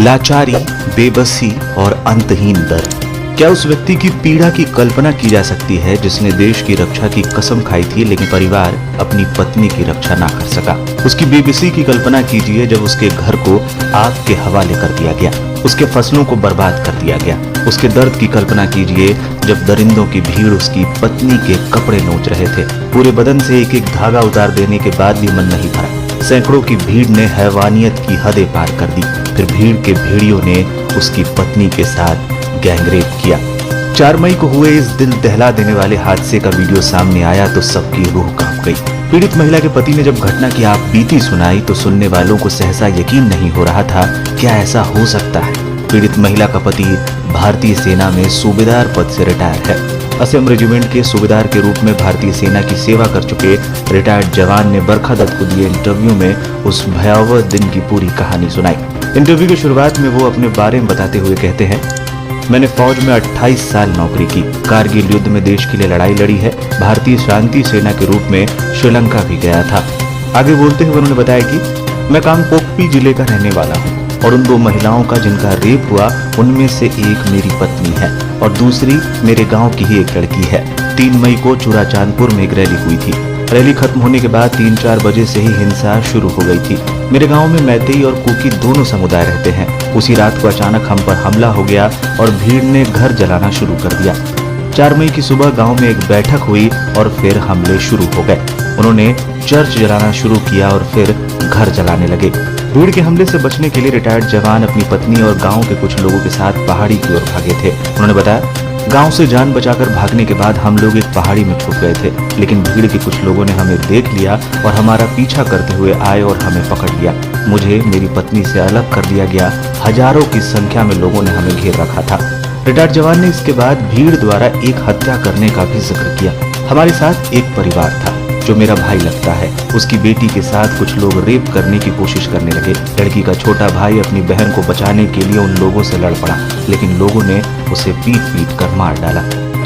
लाचारी, बेबसी और अंतहीन दर्द। क्या उस व्यक्ति की पीड़ा की कल्पना की जा सकती है जिसने देश की रक्षा की कसम खाई थी लेकिन परिवार अपनी पत्नी की रक्षा ना कर सका। उसकी बेबसी की कल्पना कीजिए जब उसके घर को आग के हवाले कर दिया गया, उसके फसलों को बर्बाद कर दिया गया। उसके दर्द की कल्पना कीजिए जब दरिंदों की भीड़ उसकी पत्नी के कपड़े नोच रहे थे। पूरे बदन से एक एक धागा उतार देने के बाद भी मन नहीं भरा। सैकड़ों की भीड़ ने हैवानियत की हदें पार कर दी। फिर भीड़ के भेड़ियों ने उसकी पत्नी के साथ गैंगरेप किया। 4 मई को हुए इस दिल दहला देने वाले हादसे का वीडियो सामने आया तो सबकी रूह कांप गई। पीड़ित महिला के पति ने जब घटना की आप बीती सुनाई तो सुनने वालों को सहसा यकीन नहीं हो रहा था, क्या ऐसा हो सकता है। पीड़ित महिला का पति भारतीय सेना में सूबेदार पद से रिटायर है। असम रेजिमेंट के सूबेदार के रूप में भारतीय सेना की सेवा कर चुके रिटायर्ड जवान ने बरखा दत्त को दिए इंटरव्यू में उस भयावह दिन की पूरी कहानी सुनाई। इंटरव्यू की शुरुआत में वो अपने बारे में बताते हुए कहते हैं, मैंने फौज में 28 साल नौकरी की, कारगिल युद्ध में देश के लिए लड़ाई लड़ी है, भारतीय शांति सेना के रूप में श्रीलंका भी गया था। आगे बोलते हुए उन्होंने बताया कि मैं कांगपोकपी जिले का रहने वाला हूँ और उन 2 महिलाओं का जिनका रेप हुआ उनमें से एक मेरी पत्नी है और दूसरी मेरे गांव की ही एक लड़की है। 3 मई को चूराचांदपुर में एक रैली हुई थी। रैली खत्म होने के बाद 3-4 बजे से ही हिंसा शुरू हो गई थी। मेरे गांव में मैतेई और कुकी दोनों समुदाय रहते हैं। उसी रात को अचानक हम पर हमला हो गया और भीड़ ने घर जलाना शुरू कर दिया। 4 मई की सुबह गांव में एक बैठक हुई और फिर हमले शुरू हो गए। उन्होंने चर्च जलाना शुरू किया और फिर घर जलाने लगे। भीड़ के हमले से बचने के लिए रिटायर्ड जवान अपनी पत्नी और गांव के कुछ लोगों के साथ पहाड़ी की ओर भागे थे। उन्होंने बताया, गांव से जान बचाकर भागने के बाद हम लोग एक पहाड़ी में छुप गए थे, लेकिन भीड़ के कुछ लोगों ने हमें देख लिया और हमारा पीछा करते हुए आए और हमें पकड़ लिया। मुझे मेरी पत्नी से अलग कर दिया गया। हजारों की संख्या में लोगों ने हमें घेर रखा था। रिटायर्ड जवान ने इसके बाद भीड़ द्वारा एक हत्या करने का भी जिक्र किया। हमारे साथ एक परिवार था जो मेरा भाई लगता है, उसकी बेटी के साथ कुछ लोग रेप करने की कोशिश करने लगे। लड़की का छोटा भाई अपनी बहन को बचाने के लिए उन लोगों से लड़ पड़ा, लेकिन लोगों ने उसे पीट कर मार डाला।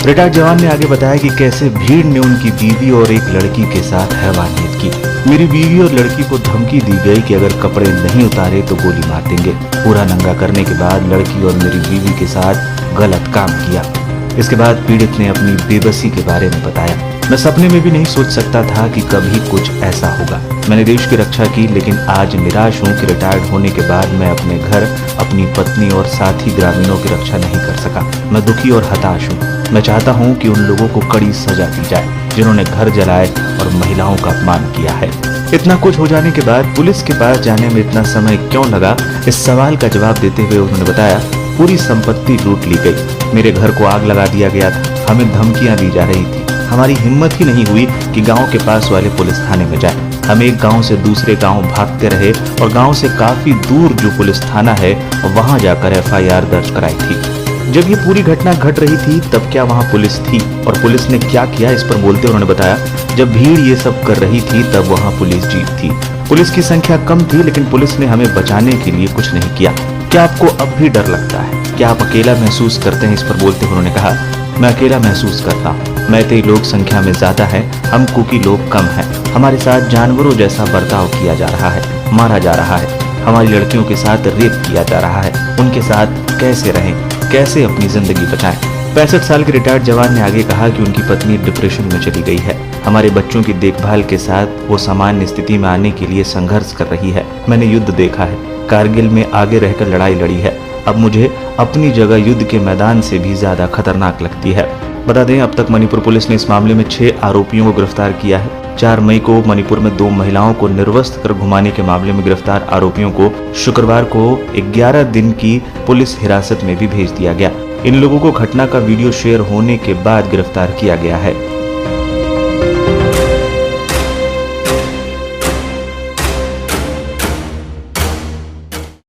रिटायर्ड जवान ने आगे बताया कि कैसे भीड़ ने उनकी बीवी और एक लड़की के साथ हैवानियत की। मेरी बीवी और लड़की को धमकी दी गई कि अगर कपड़े नहीं उतारे तो गोली मार देंगे। पूरा नंगा करने के बाद लड़की और मेरी बीवी के साथ गलत काम किया। इसके बाद पीड़ित ने अपनी बेबसी के बारे में बताया, मैं सपने में भी नहीं सोच सकता था कि कभी कुछ ऐसा होगा। मैंने देश की रक्षा की, लेकिन आज निराश हूँ कि रिटायर्ड होने के बाद मैं अपने घर, अपनी पत्नी और साथी ग्रामीणों की रक्षा नहीं कर सका। मैं दुखी और हताश हूँ। मैं चाहता हूँ कि उन लोगों को कड़ी सजा दी जाए जिन्होंने घर जलाए और महिलाओं का अपमान किया है। इतना कुछ हो जाने के बाद पुलिस के पास जाने में इतना समय क्यों लगा, इस सवाल का जवाब देते हुए उन्होंने बताया, पूरी संपत्ति लूट ली गई। मेरे घर को आग लगा दिया गया था। हमें धमकियां दी जा रही थी। हमारी हिम्मत ही नहीं हुई कि गांव के पास वाले पुलिस थाने में जाए। हम एक गांव से दूसरे गांव भागते रहे और गांव से काफी दूर जो पुलिस थाना है वहां जाकर FIR दर्ज कराई थी। जब ये पूरी घटना घट रही थी तब क्या वहां पुलिस थी और पुलिस ने क्या किया, इस पर बोलते उन्होंने बताया, जब भीड़ ये सब कर रही थी तब वहां पुलिस जीप थी। पुलिस की संख्या कम थी लेकिन पुलिस ने हमें बचाने के लिए कुछ नहीं किया। क्या आपको अब भी डर लगता है? क्या आप अकेला महसूस करते हैं? इस पर बोलते उन्होंने कहा, मैं अकेला महसूस करता हूँ। मैतेई लोग संख्या में ज्यादा हैं, हम कुकी लोग कम हैं। हमारे साथ जानवरों जैसा बर्ताव किया जा रहा है, मारा जा रहा है। हमारी लड़कियों के साथ रेप किया जा रहा है। उनके साथ कैसे रहें, कैसे अपनी जिंदगी बचाएं? 65 साल के रिटायर्ड जवान ने आगे कहा कि उनकी पत्नी डिप्रेशन में चली गई है। हमारे बच्चों की देखभाल के साथ वो सामान्य स्थिति में आने के लिए संघर्ष कर रही है। मैंने युद्ध देखा है, कारगिल में आगे रहकर लड़ाई लड़ी है। अब मुझे अपनी जगह युद्ध के मैदान से भी ज्यादा खतरनाक लगती है। बता दें, अब तक मणिपुर पुलिस ने इस मामले में 6 आरोपियों को गिरफ्तार किया है। 4 मई को मणिपुर में 2 महिलाओं को निर्वस्त्र कर घुमाने के मामले में गिरफ्तार आरोपियों को शुक्रवार को 11 दिन की पुलिस हिरासत में भी भेज दिया गया। इन लोगों को घटना का वीडियो शेयर होने के बाद गिरफ्तार किया गया है।